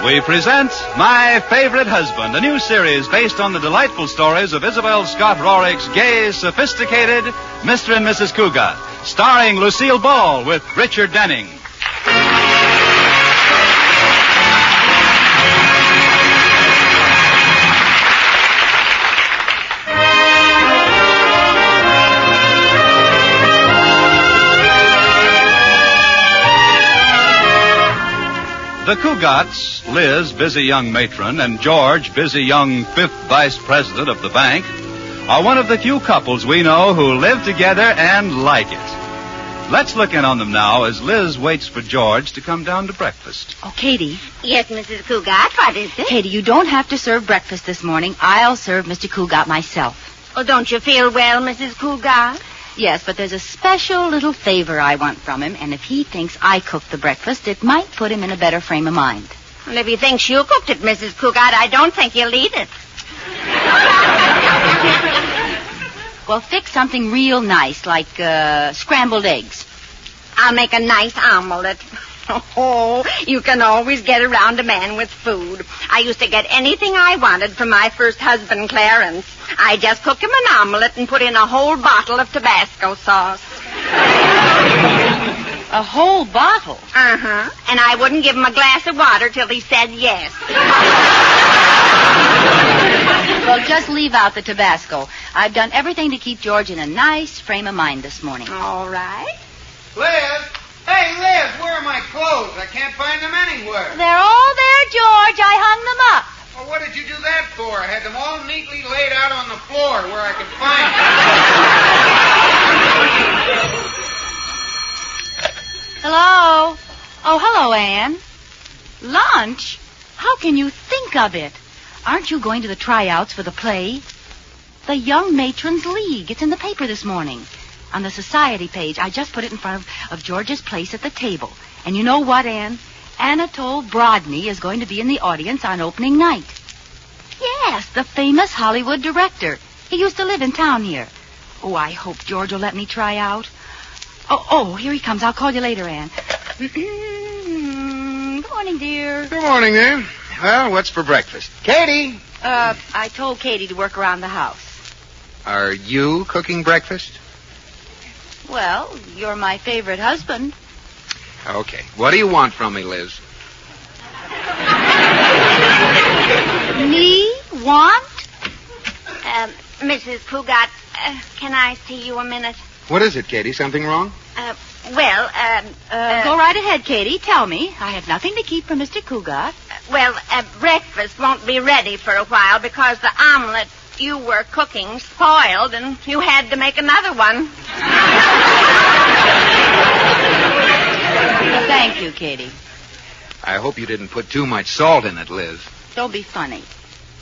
we present My Favorite Husband, a new series based on the delightful stories of Isabel Scott Rorick's gay, sophisticated Mr. and Mrs. Cougat, starring Lucille Ball with Richard Denning. The Cougats, Liz, busy young matron, and George, busy young fifth vice president of the bank, are one of the few couples we know who live together and like it. Let's look in on them now as Liz waits for George to come down to breakfast. Oh, Katie. Yes, Mrs. Cougat, what is it? Katie, you don't have to serve breakfast this morning. I'll serve Mr. Cougat myself. Oh, don't you feel well, Mrs. Cougat? Yes, but there's a special little favor I want from him, and if he thinks I cooked the breakfast, it might put him in a better frame of mind. Well, if he thinks you cooked it, Mrs. Cougat, I don't think he'll eat it. Well, fix something real nice, like scrambled eggs. I'll make a nice omelet. Oh, you can always get around a man with food. I used to get anything I wanted from my first husband, Clarence. I just cook him an omelet and put in a whole bottle of Tabasco sauce. A whole bottle? Uh-huh. And I wouldn't give him a glass of water till he said yes. Well, just leave out the Tabasco. I've done everything to keep George in a nice frame of mind this morning. All right. Liz! Hey, Liz, where are my clothes? I can't find them anywhere. They're all there, George. I hung them up. Well, what did you do that for? I had them all neatly laid out on the floor where I could find them. Hello? Oh, hello, Anne. Lunch? How can you think of it? Aren't you going to the tryouts for the play? The Young Matrons League. It's in the paper this morning. On the society page, I just put it in front of George's place at the table. And you know what, Anne? Anatole Brodny is going to be in the audience on opening night. Yes, the famous Hollywood director. He used to live in town here. Oh, I hope George will let me try out. Oh, here he comes. I'll call you later, Anne. Good morning, dear. Good morning, then. Well, what's for breakfast? Katie! I told Katie to work around the house. Are you cooking breakfast? Well, you're my favorite husband. Okay. What do you want from me, Liz? Me? Want? Mrs. Cougat, can I see you a minute? What is it, Katie? Something wrong? Go right ahead, Katie. Tell me. I have nothing to keep from Mr. Cougat. Breakfast won't be ready for a while because the omelet you were cooking spoiled and you had to make another one. Thank you, Katie. I hope you didn't put too much salt in it, Liz. Don't be funny.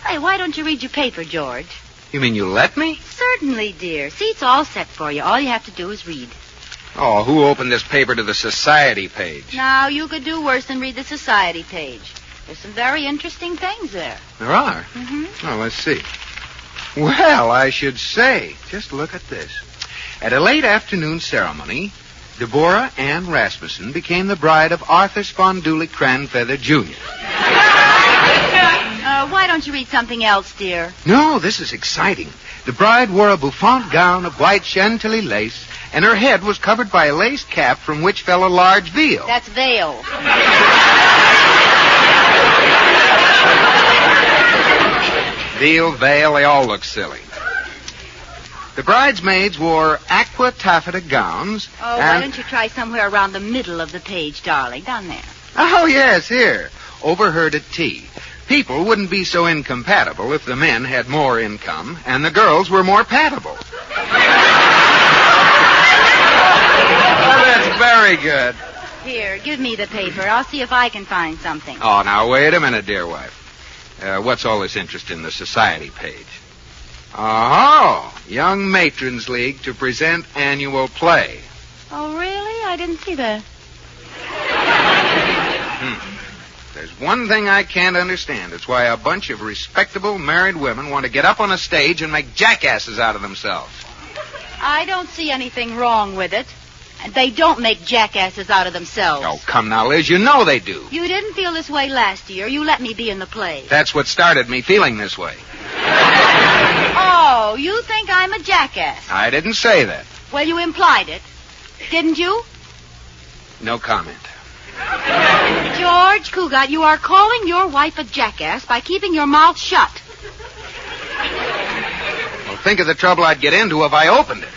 Hey, why don't you read your paper, George? You mean you let me? Certainly, dear. See, it's all set for you. All you have to do is read. Oh, who opened this paper to the society page? Now, you could do worse than read the society page. There's some very interesting things there. There are? Mm-hmm. Oh, let's see. Well, I should say. Just look at this. At a late afternoon ceremony, Deborah Ann Rasmussen became the bride of Arthur Sponduli Cranfeather, Jr. Why don't you read something else, dear? No, this is exciting. The bride wore a bouffant gown of white chantilly lace, and her head was covered by a lace cap from which fell a large veil. That's veil. Veil, veil, they all look silly. The bridesmaids wore aqua taffeta gowns. Oh, why don't you try somewhere around the middle of the page, darling? Down there. Oh, yes, here. Overheard at tea. People wouldn't be so incompatible if the men had more income and the girls were more patable. Oh, that's very good. Here, give me the paper. I'll see if I can find something. Oh, now, wait a minute, dear wife. What's all this interest in the society page? Oh, Young Matrons League to present annual play. Oh, really? I didn't see that. There's one thing I can't understand. It's why a bunch of respectable married women want to get up on a stage and make jackasses out of themselves. I don't see anything wrong with it. They don't make jackasses out of themselves. Oh, come now, Liz. You know they do. You didn't feel this way last year. You let me be in the play. That's what started me feeling this way. Oh, you think I'm a jackass? I didn't say that. Well, you implied it. Didn't you? No comment. George Cougat, you are calling your wife a jackass by keeping your mouth shut. Well, think of the trouble I'd get into if I opened it.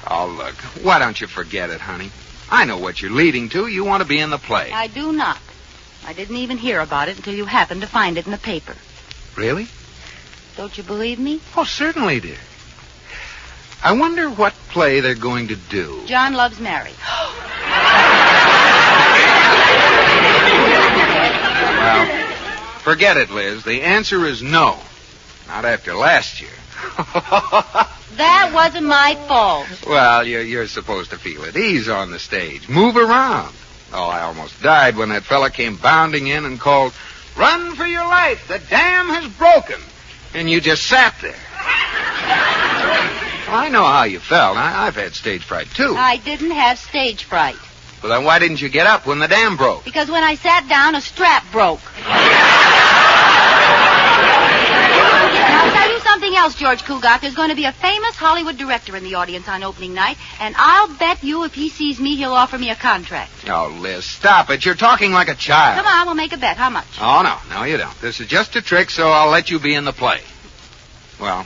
Oh, look, why don't you forget it, honey? I know what you're leading to. You want to be in the play. I do not. I didn't even hear about it until you happened to find it in the paper. Really? Don't you believe me? Oh, certainly, dear. I wonder what play they're going to do. John Loves Mary. Well, forget it, Liz. The answer is no. Not after last year. That wasn't my fault. Well, you're supposed to feel at ease on the stage. Move around. Oh, I almost died when that fella came bounding in and called, "Run for your life! The dam has broken!" And you just sat there. Well, I know how you felt. I've had stage fright, too. I didn't have stage fright. Well, then why didn't you get up when the dam broke? Because when I sat down, a strap broke. Now, I'll tell you something else, George Cougat. There's going to be a famous Hollywood director in the audience on opening night, and I'll bet you if he sees me, he'll offer me a contract. Oh, Liz, stop it. You're talking like a child. Come on, we'll make a bet. How much? Oh, no, you don't. This is just a trick, so I'll let you be in the play. Well,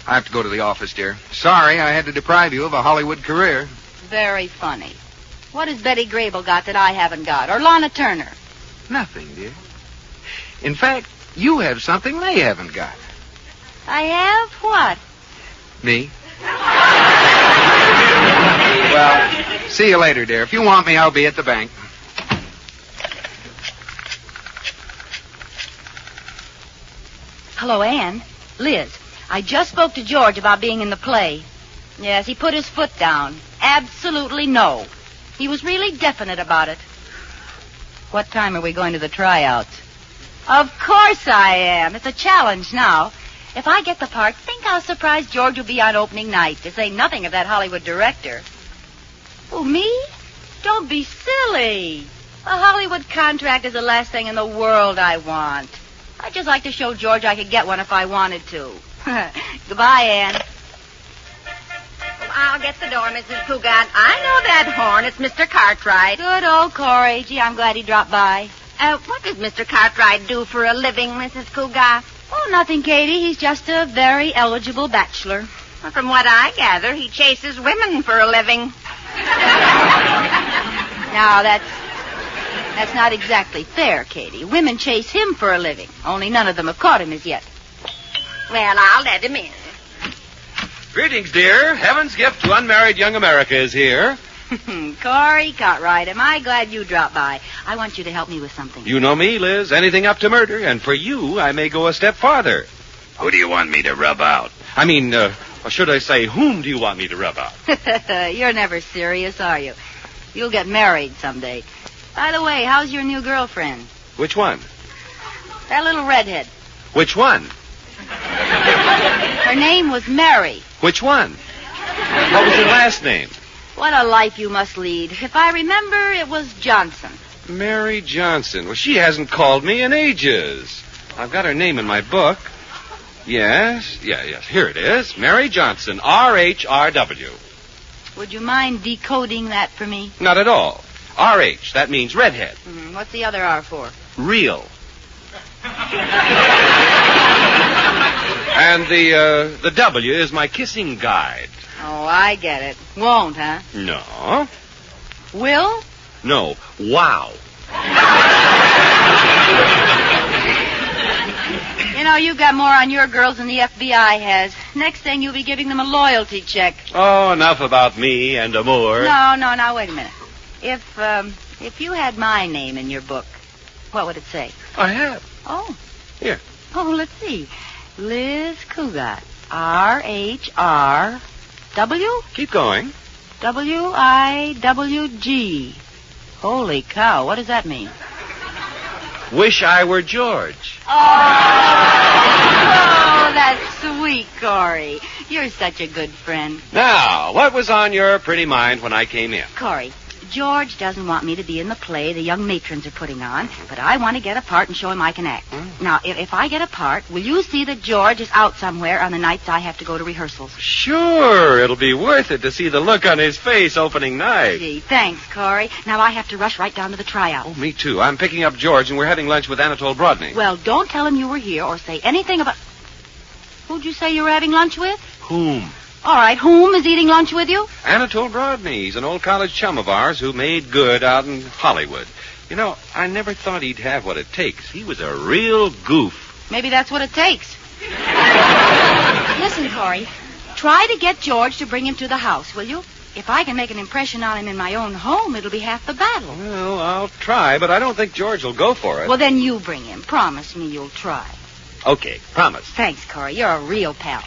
I have to go to the office, dear. Sorry, I had to deprive you of a Hollywood career. Very funny. What has Betty Grable got that I haven't got? Or Lana Turner? Nothing, dear. In fact, you have something they haven't got. I have what? Me. Well, see you later, dear. If you want me, I'll be at the bank. Hello, Anne. Liz, I just spoke to George about being in the play. Yes, he put his foot down. Absolutely no. He was really definite about it. What time are we going to the tryouts? Of course I am. It's a challenge now. If I get the part, think how surprised George will be on opening night, to say nothing of that Hollywood director. Who, me? Don't be silly. A Hollywood contract is the last thing in the world I want. I'd just like to show George I could get one if I wanted to. Goodbye, Anne. I'll get the door, Mrs. Cougat. I know that horn. It's Mr. Cartwright. Good old Corey. Gee, I'm glad he dropped by. What does Mr. Cartwright do for a living, Mrs. Cougat? Oh, nothing, Katie. He's just a very eligible bachelor. Well, from what I gather, he chases women for a living. Now, that's not exactly fair, Katie. Women chase him for a living. Only none of them have caught him as yet. Well, I'll let him in. Greetings, dear. Heaven's gift to unmarried young America is here. Corey Cartwright, am I glad you dropped by. I want you to help me with something. You know me, Liz. Anything up to murder. And for you, I may go a step farther. Who do you want me to rub out? I mean, or should I say, whom do you want me to rub out? You're never serious, are you? You'll get married someday. By the way, how's your new girlfriend? Which one? That little redhead. Which one? Her name was Mary. Which one? What was her last name? What a life you must lead. If I remember, it was Johnson. Mary Johnson. Well, she hasn't called me in ages. I've got her name in my book. Yes. Here it is. Mary Johnson, R-H-R-W. Would you mind decoding that for me? Not at all. R-H, that means redhead. What's the other R for? Real. And the W is my kissing guide. Oh, I get it. Won't, huh? No. Will? No. Wow. You know, you've got more on your girls than the FBI has. Next thing, you'll be giving them a loyalty check. Oh, enough about me and Amour. No, wait a minute. If you had my name in your book, what would it say? I have. Oh. Here. Oh, let's see. Liz Cougat. R-H-R-W? Keep going. W-I-W-G. Holy cow, what does that mean? Wish I were George. Oh, That's sweet, Corey. You're such a good friend. Now, what was on your pretty mind when I came in? Corey, George doesn't want me to be in the play the young matrons are putting on, but I want to get a part and show him I can act. Now, if I get a part, will you see that George is out somewhere on the nights I have to go to rehearsals? Sure, it'll be worth it to see the look on his face opening night. Gee, thanks, Corey. Now I have to rush right down to the tryout. Oh, me too. I'm picking up George, and we're having lunch with Anatole Brodny. Well, don't tell him you were here or say anything about... Who'd you say you were having lunch with? Whom? All right, whom is eating lunch with you? Anatole Brodny. He's an old college chum of ours who made good out in Hollywood. You know, I never thought he'd have what it takes. He was a real goof. Maybe that's what it takes. Listen, Corey, try to get George to bring him to the house, will you? If I can make an impression on him in my own home, it'll be half the battle. Well, I'll try, but I don't think George will go for it. Well, then you bring him. Promise me you'll try. Okay, promise. Thanks, Corey. You're a real pal.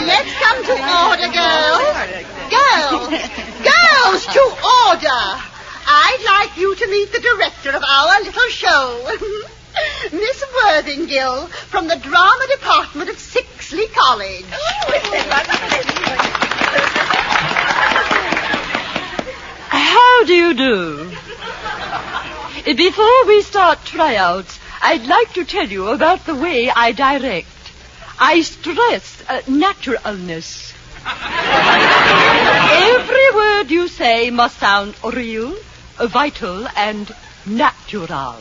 Let's come to order, girls. Girls, to order. I'd like you to meet the director of our little show, Miss Worthinghill, from the drama department of Sixley College. How do you do? Before we start tryouts, I'd like to tell you about the way I direct. I stress naturalness. Every word you say must sound real, vital, and natural.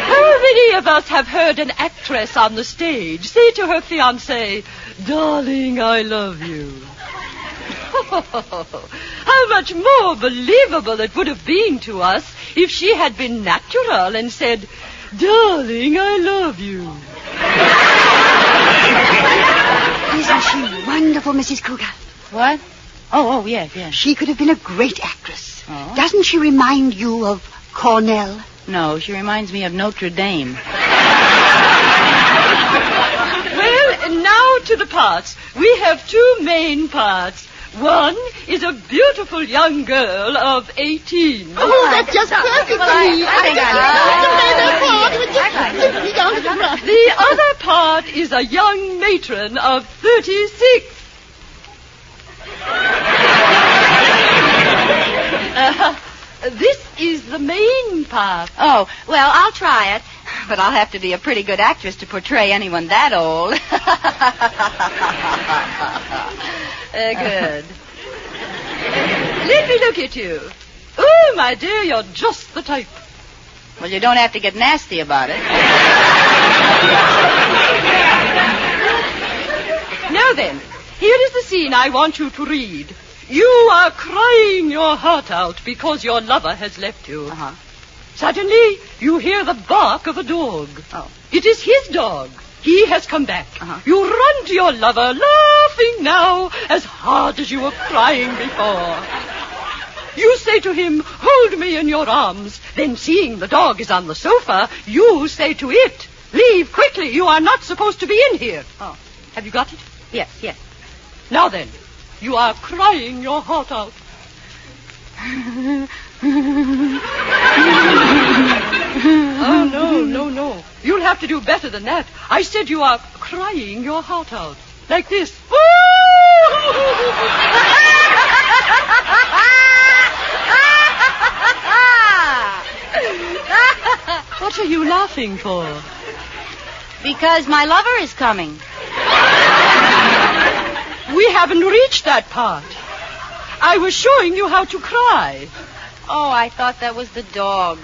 How many of us have heard an actress on the stage say to her fiancé, "Darling, I love you"? How much more believable it would have been to us if she had been natural and said, "Darling, I love you." Isn't she wonderful, Mrs. Cougar? What? Oh, yes. She could have been a great actress. Oh? Doesn't she remind you of Cornell? No, she reminds me of Notre Dame. Well, now to the parts. We have two main parts. One is a beautiful young girl of 18. Oh, that's just perfect for me. I think The other part is a young matron of 36. This is the main part. Oh, well, I'll try it. But I'll have to be a pretty good actress to portray anyone that old. Good. Let me look at you. Oh, my dear, you're just the type. Well, you don't have to get nasty about it. Now then, here is the scene I want you to read. You are crying your heart out because your lover has left you. Uh-huh. Suddenly, you hear the bark of a dog. Oh. It is his dog. He has come back. Uh-huh. You run to your lover, laughing now as hard as you were crying before. You say to him, "Hold me in your arms." Then, seeing the dog is on the sofa, you say to it, "Leave quickly. You are not supposed to be in here." Oh. Have you got it? Yes. Now then, you are crying your heart out. Oh, no. You'll have to do better than that. I said you are crying your heart out. Like this. What are you laughing for? Because my lover is coming. We haven't reached that part. I was showing you how to cry. Oh, I thought that was the dog.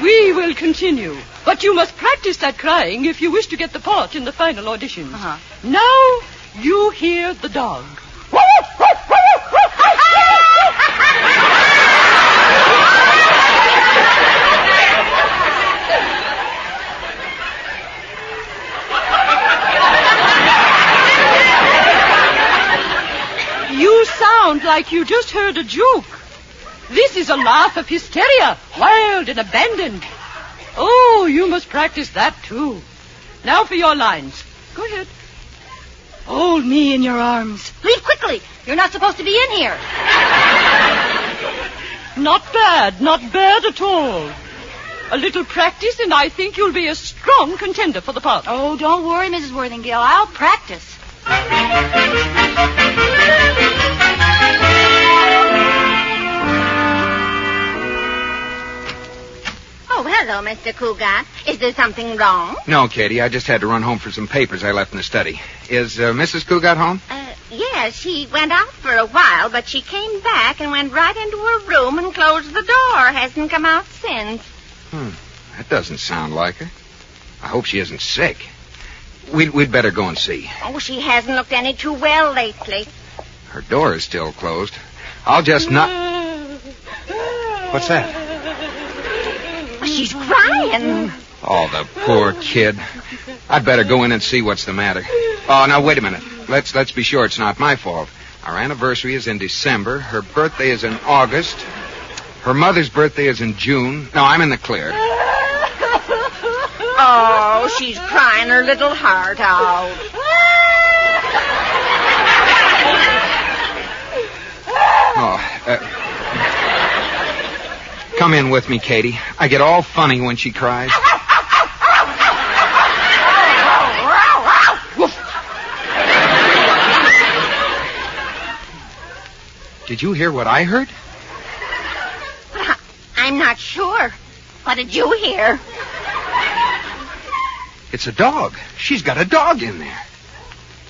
We will continue. But you must practice that crying if you wish to get the part in the final audition. Uh-huh. Now you hear the dog. You sound like you just heard a joke. This is a laugh of hysteria, wild and abandoned. Oh, you must practice that too. Now for your lines. Go ahead. Oh, Hold me in your arms. Leave quickly. You're not supposed to be in here. Not bad at all. A little practice, and I think you'll be a strong contender for the part. Oh, don't worry, Mrs. Worthingale. I'll practice. Oh, hello, Mr. Cougat. Is there something wrong? No, Katie, I just had to run home for some papers I left in the study. Is Mrs. Cougat home? Yes, she went out for a while, but she came back and went right into her room and closed the door. Hasn't come out since. That doesn't sound like her. I hope she isn't sick. We'd better go and see. Oh, she hasn't looked any too well lately. Her door is still closed. I'll just not... What's that? She's crying. Oh, the poor kid. I'd better go in and see what's the matter. Oh, now, wait a minute. Let's be sure it's not my fault. Our anniversary is in December. Her birthday is in August. Her mother's birthday is in June. No, I'm in the clear. Oh, she's crying her little heart out. Come in with me, Katie. I get all funny when she cries. Did you hear what I heard? I'm not sure. What did you hear? It's a dog. She's got a dog in there.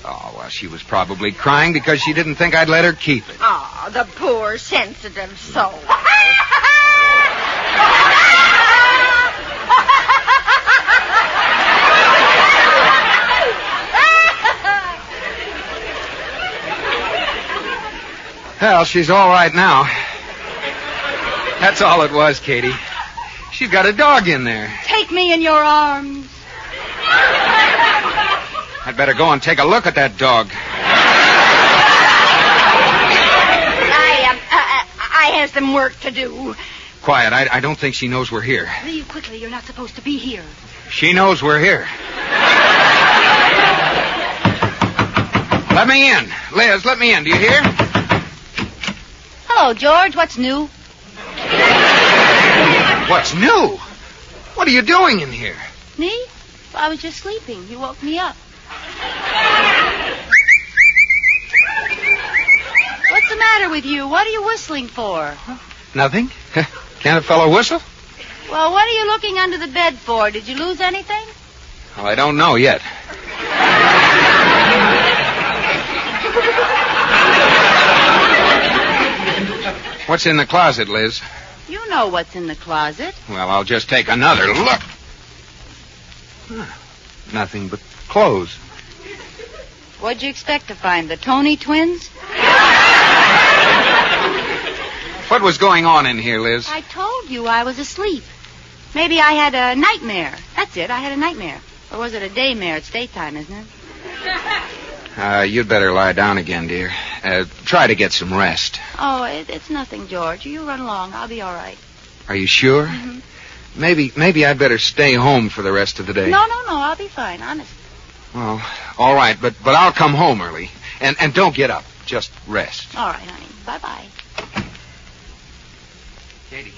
Oh, well, she was probably crying because she didn't think I'd let her keep it. Oh, the poor sensitive soul. Well, she's all right now. That's all it was, Katie. She's got a dog in there. Take me in your arms. I'd better go and take a look at that dog. I have some work to do. Quiet. I don't think she knows we're here. Leave quickly. You're not supposed to be here. She knows we're here. Let me in. Liz, let me in. Do you hear? Hello, George. What's new? What's new? What are you doing in here? Me? Well, I was just sleeping. You woke me up. What's the matter with you? What are you whistling for? Nothing. Can't a fellow whistle? Well, what are you looking under the bed for? Did you lose anything? Well, I don't know yet. What's in the closet, Liz? You know what's in the closet. Well, I'll just take another look. Nothing but clothes. What'd you expect to find? The Tony twins? What was going on in here, Liz? I told you I was asleep. Maybe I had a nightmare. That's it. I had a nightmare. Or was it a daymare? It's daytime, isn't it? You'd better lie down again, dear. Try to get some rest. Oh, it's nothing, George. You run along. I'll be all right. Are you sure? Mm-hmm. Maybe I'd better stay home for the rest of the day. No. I'll be fine, honest. Well, all right, but I'll come home early. And don't get up. Just rest. All right, honey. Bye-bye. Katie.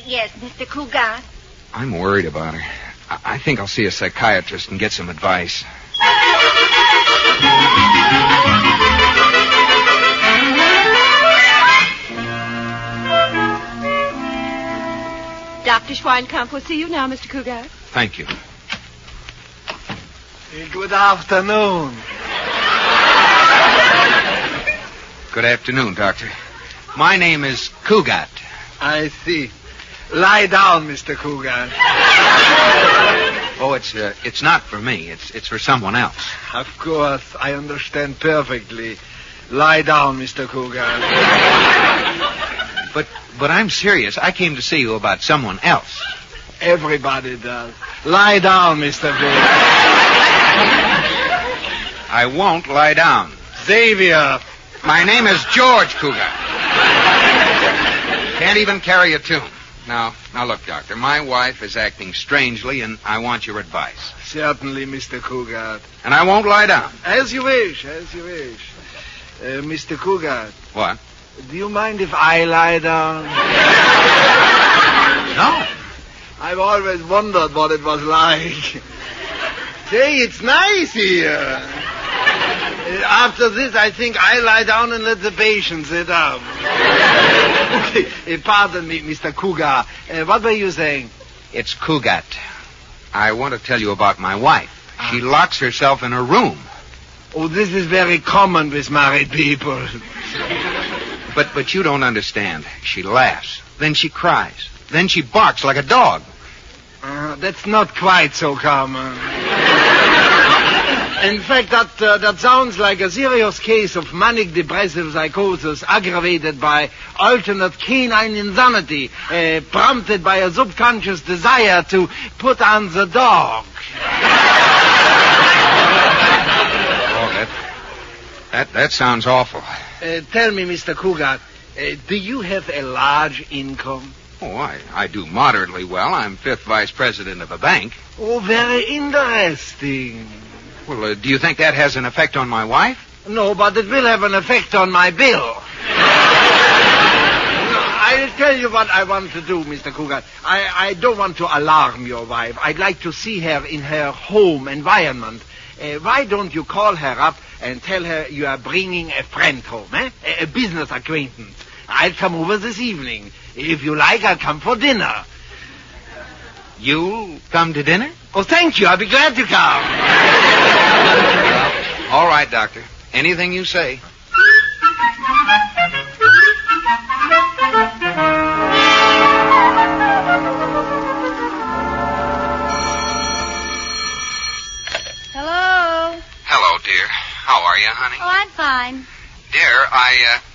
Yes, Mr. Cougat. I'm worried about her. I think I'll see a psychiatrist and get some advice. Dr. Schweinkamp will see you now, Mr. Cougat. Thank you. Good afternoon. Good afternoon, Doctor. My name is Cougat. I see. Lie down, Mr. Cougat. Oh, it's not for me. It's for someone else. Of course, I understand perfectly. Lie down, Mr. Cougat. But I'm serious. I came to see you about someone else. Everybody does. Lie down, Mr. Cougat. I won't lie down. Xavier. My name is George Cougat. Can't even carry a tune. Now, look, Doctor, my wife is acting strangely, and I want your advice. Certainly, Mr. Cougar. And I won't lie down. As you wish, as you wish. Mr. Cougar. What? Do you mind if I lie down? No. I've always wondered what it was like. Say, it's nice here. After this, I think I'll lie down and let the patient sit up. Okay, pardon me, Mr. Cougar. What were you saying? It's Cougat. I want to tell you about my wife. She locks herself in her room. Oh, this is very common with married people. But you don't understand. She laughs. Then she cries. Then she barks like a dog. That's not quite so common. In fact, that sounds like a serious case of manic depressive psychosis aggravated by alternate canine insanity, prompted by a subconscious desire to put on the dog. That sounds awful. Tell me, Mr. Cougar, do you have a large income? Oh, I do moderately well. I'm 5th vice president of a bank. Oh, very interesting. Well, do you think that has an effect on my wife? No, but it will have an effect on my bill. I'll tell you what I want to do, Mr. Cougar. I don't want to alarm your wife. I'd like to see her in her home environment. Why don't you call her up and tell her you are bringing a friend home, a business acquaintance? I'll come over this evening. If you like, I'll come for dinner. You'll come to dinner? Oh, thank you. I'll be glad to come. All right, Doctor. Anything you say. Hello? Hello, dear. How are you, honey? Oh, I'm fine. Dear,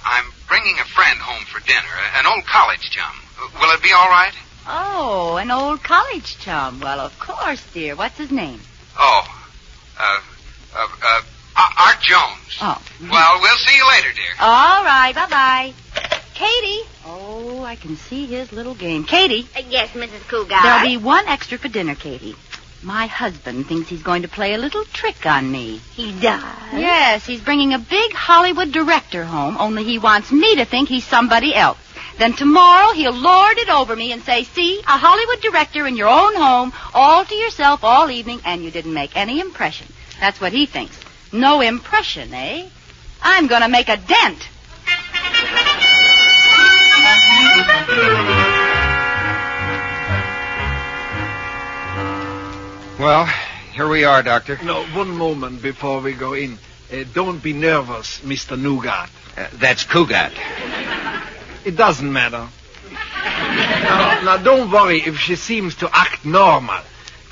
I'm bringing a friend home for dinner, an old college chum. Will it be all right? Oh, an old college chum. Well, of course, dear. What's his name? Art Jones. Oh. Well, we'll see you later, dear. All right. Bye-bye. Katie. Oh, I can see his little game. Katie. Yes, Mrs. Cougar. There'll be one extra for dinner, Katie. My husband thinks he's going to play a little trick on me. He does? Yes, he's bringing a big Hollywood director home, only he wants me to think he's somebody else. Then tomorrow he'll lord it over me and say, see, a Hollywood director in your own home, all to yourself all evening, and you didn't make any impression. That's what he thinks. No impression, eh? I'm going to make a dent. Well, here we are, Doctor. No, one moment before we go in. Don't be nervous, Mr. Nougat. That's Cougat. It doesn't matter. Now, don't worry if she seems to act normal.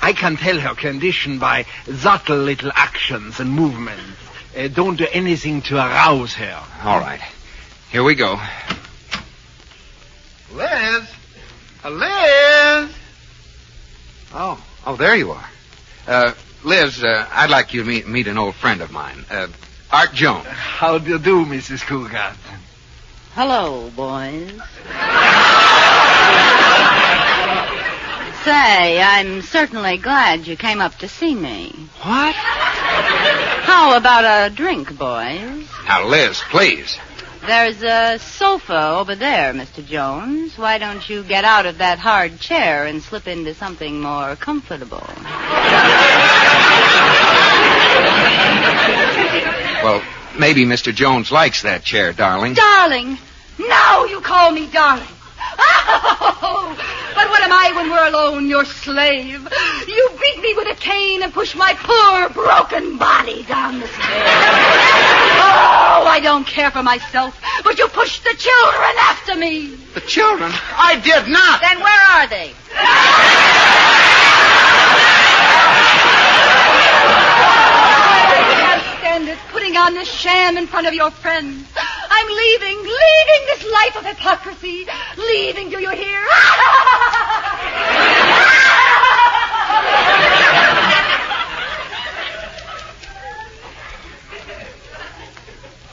I can tell her condition by subtle little actions and movements. Don't do anything to arouse her. All right. Here we go. Liz! Liz! Oh, there you are. Liz, I'd like you to meet an old friend of mine, Art Jones. How do you do, Mrs. Cougar? Hello, boys. Say, I'm certainly glad you came up to see me. What? How about a drink, boys? Now, Liz, please. There's a sofa over there, Mr. Jones. Why don't you get out of that hard chair and slip into something more comfortable? Well, maybe Mr. Jones likes that chair, darling. Darling! Now you call me darling. Oh, but what am I when we're alone, your slave? You beat me with a cane and push my poor, broken body down the stairs. Oh, I don't care for myself, but you pushed the children after me. The children? I did not. Then where are they? I can't stand it, putting on this sham in front of your friends. I'm leaving this life of hypocrisy. Leaving, do you hear?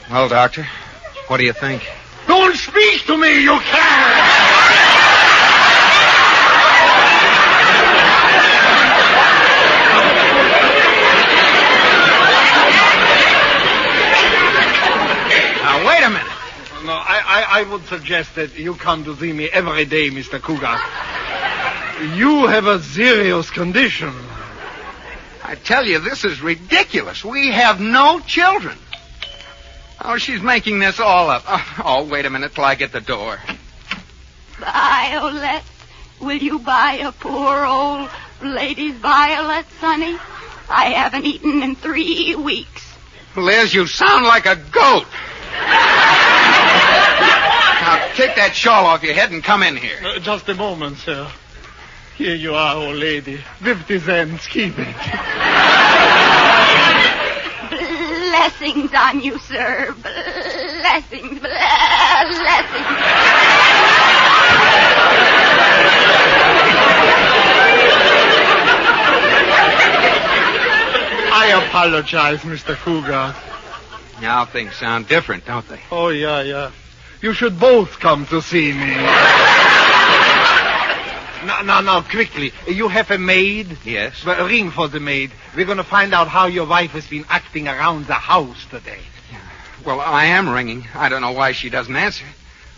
Well, Doctor, what do you think? Don't speak to me, you can't! I would suggest that you come to see me every day, Mr. Cougar. You have a serious condition. I tell you, this is ridiculous. We have no children. Oh, she's making this all up. Oh, wait a minute till I get the door. Violet, will you buy a poor old lady's violets, Sonny? I haven't eaten in 3 weeks. Liz, you sound like a goat. Now, take that shawl off your head and come in here. Just a moment, sir. Here you are, old lady. 50 cents. Keep it. Blessings on you, sir. Blessings, blessings. I apologize, Mr. Cougar. Now things sound different, don't they? Oh, yeah. You should both come to see me. Now, quickly. You have a maid? Yes. Well, ring for the maid. We're going to find out how your wife has been acting around the house today. Well, I am ringing. I don't know why she doesn't answer.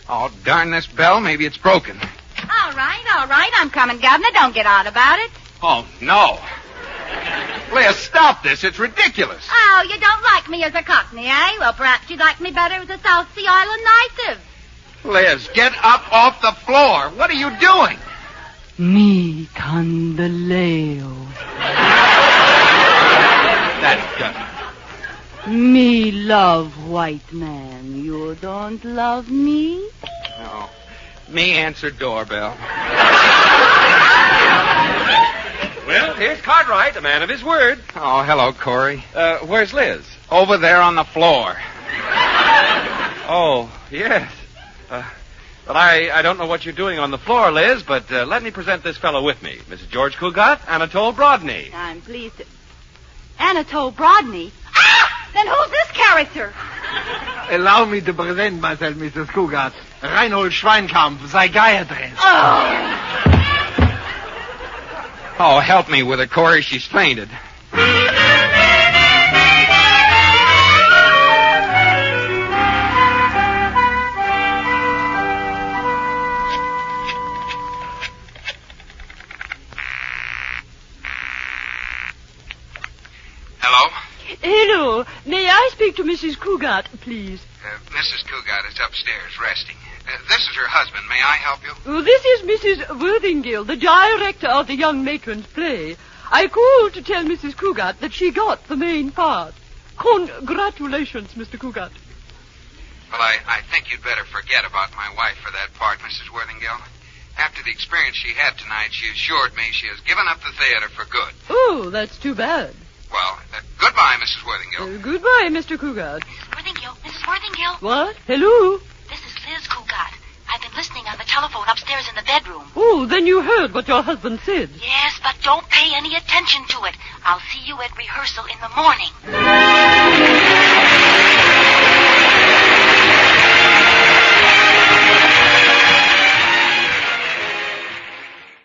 Oh, darn this bell. Maybe it's broken. All right. I'm coming, Governor. Don't get odd about it. Oh, no. Liz, stop this. It's ridiculous. Oh, you don't like me as a Cockney, eh? Well, perhaps you'd like me better as a South Sea Island native. Liz, get up off the floor. What are you doing? Mi Candelario. That's good. Me love white man. You don't love me? No. Me answer doorbell. Well, here's Cartwright, a man of his word. Oh, hello, Corey. Where's Liz? Over there on the floor. Oh, yes. But I don't know what you're doing on the floor, Liz, but let me present this fellow with me. Mrs. George Cougat, Anatole Brodney. I'm pleased to... Anatole Brodney? Ah! Then who's this character? Allow me to present myself, Mrs. Cougar. Reinhold Schweinkamp, psychiatrist. Oh, help me with her, Corey. She's fainted. Hello. May I speak to Mrs. Cougat, please? Mrs. Cougat is upstairs resting. This is her husband. May I help you? Oh, this is Mrs. Worthingale, the director of the young matron's play. I called to tell Mrs. Cougat that she got the main part. Congratulations, Mr. Cougat. Well, I think you'd better forget about my wife for that part, Mrs. Worthingale. After the experience she had tonight, she assured me she has given up the theater for good. Oh, that's too bad. Well, goodbye, Mrs. Worthingale. Goodbye, Mr. Cougat. Mrs. Worthingale. What? Hello? This is Liz Cougat. I've been listening on the telephone upstairs in the bedroom. Oh, then you heard what your husband said. Yes, but don't pay any attention to it. I'll see you at rehearsal in the morning.